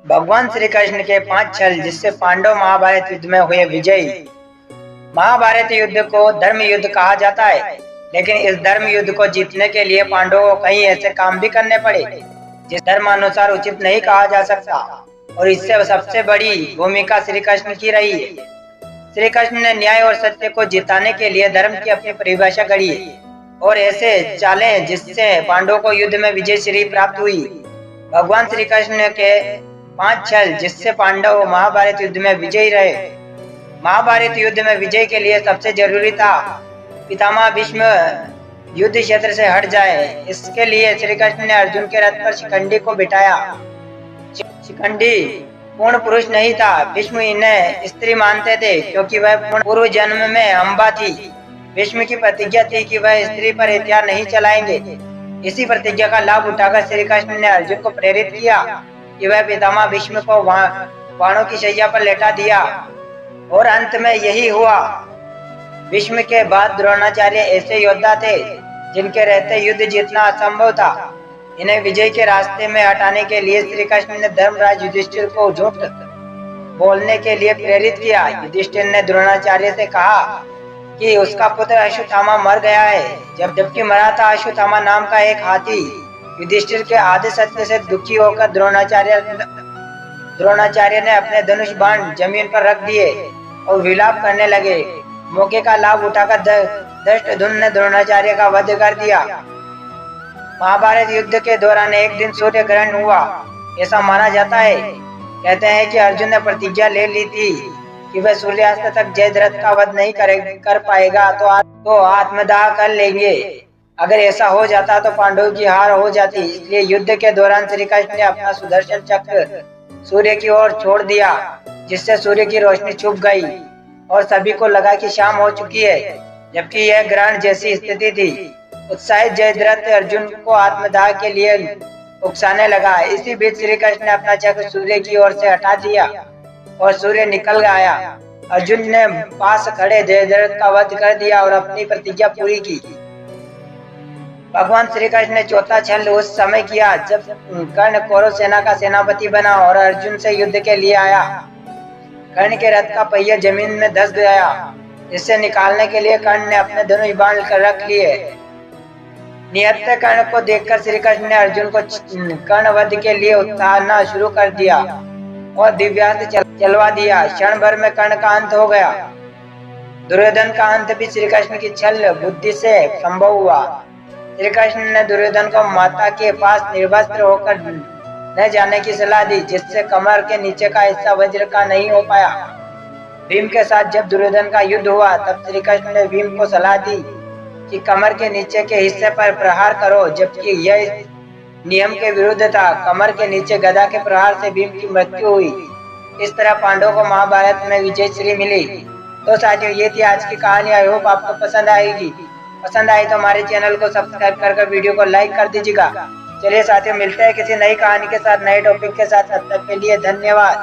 भगवान श्री कृष्ण के 5 छल जिससे पांडव महाभारत युद्ध में हुए विजयी। महाभारत युद्ध को धर्म युद्ध कहा जाता है, लेकिन इस धर्म युद्ध को जीतने के लिए पांडवों को कई ऐसे काम भी करने पड़े जिस धर्मानुसार उचित नहीं कहा जा सकता, और इससे सबसे बड़ी भूमिका श्री कृष्ण की रही है। श्री कृष्ण ने न्याय और सत्य को जिताने के लिए धर्म की अपनी परिभाषा गढ़ी और ऐसे चालें जिससे पांडवों को युद्ध में विजय श्री प्राप्त हुई। भगवान श्री कृष्ण के 5 छल जिससे पांडव महाभारत युद्ध में विजयी रहे। महाभारत युद्ध में विजय के लिए सबसे जरूरी था पितामह भीष्म युद्ध क्षेत्र से हट जाए। इसके लिए श्री कृष्ण ने अर्जुन के रथ पर शिखंडी को बिठाया। शिखंडी पूर्ण पुरुष नहीं था, भीष्म इन्हें स्त्री मानते थे क्योंकि वह पूर्व जन्म में अम्बा थी। भीष्म की प्रतिज्ञा थी कि वह स्त्री पर हथियार नहीं चलाएंगे। इसी प्रतिज्ञा का लाभ उठाकर श्री कृष्ण ने अर्जुन को प्रेरित किया कि वह पितामह भीष्म को बाणों की शैया पर लेटा दिया, और अंत में यही हुआ। भीष्म के बाद द्रोणाचार्य ऐसे योद्धा थे जिनके रहते युद्ध जीतना असंभव था। इन्हें विजय के रास्ते में हटाने के लिए श्री कृष्ण ने धर्मराज युधिष्ठिर को झूठ बोलने के लिए प्रेरित किया। युधिष्ठिर ने द्रोणाचार्य से कहा कि उसका पुत्र अश्वत्थामा मर गया है, जबकि मरा था अश्वत्थामा नाम का एक हाथी। युधिष्ठिर के आधे सत्य से दुखी होकर द्रोणाचार्य ने अपने धनुष बाण जमीन पर रख दिए और विलाप करने लगे। मौके का लाभ उठाकर धृष्टद्युम्न ने द्रोणाचार्य का वध कर दिया। महाभारत युद्ध के दौरान एक दिन सूर्य ग्रहण हुआ, ऐसा माना जाता है। कहते हैं कि अर्जुन ने प्रतिज्ञा ले ली थी कि वह सूर्यास्त तक जयद्रथ का वध नहीं कर पाएगा तो आत्मदाह कर लेंगे। अगर ऐसा हो जाता तो पांडवों की हार हो जाती। इसलिए युद्ध के दौरान श्री कृष्ण ने अपना सुदर्शन चक्र सूर्य की ओर छोड़ दिया, जिससे सूर्य की रोशनी छुप गई और सभी को लगा कि शाम हो चुकी है, जबकि यह ग्रहण जैसी स्थिति थी। उत्साहित जयद्रथ अर्जुन को आत्मदाह के लिए उकसाने लगा। इसी बीच श्री कृष्ण ने अपना चक्र सूर्य की ओर से हटा दिया और सूर्य निकल गया। अर्जुन ने पास खड़े जयद्रथ का वध कर दिया और अपनी प्रतिज्ञा पूरी की। भगवान श्री कृष्ण ने चौथा छल उस समय किया जब कर्ण कौरव सेना का सेनापति बना और अर्जुन से युद्ध के लिए आया। कर्ण के रथ का पहिया जमीन में धंस गया, जिससे निकालने के लिए कर्ण ने अपने धनुष बाण कर रख लिए। निहत्थे कर्ण को देखकर श्री कृष्ण ने अर्जुन को कर्ण वध के लिए उतारना शुरू कर दिया और दिव्यास्त्र चलवा दिया। क्षण भर में कर्ण का अंत हो गया। दुर्योधन का अंत भी श्री कृष्ण की छल बुद्धि से संभव हुआ। श्री कृष्ण ने दुर्योधन को माता के पास निर्वस्त्र होकर न जाने की सलाह दी, जिससे कमर के नीचे का हिस्सा वज्र का नहीं हो पाया। भीम के साथ जब दुर्योधन का युद्ध हुआ तब श्री कृष्ण ने भीम को सलाह दी कि कमर के नीचे के हिस्से पर प्रहार करो, जबकि यह नियम के विरुद्ध था। कमर के नीचे गदा के प्रहार से भीम की मृत्यु हुई। इस तरह पांडवों को महाभारत में विजय श्री मिली। तो साथियों, ये थी आज की कहानी। आई होप आपको पसंद आएगी। पसंद आई तो हमारे चैनल को सब्सक्राइब कर वीडियो को लाइक कर दीजिएगा। चलिए साथियों, मिलते हैं किसी नई कहानी के साथ, नए टॉपिक के साथ। तब तक के लिए धन्यवाद।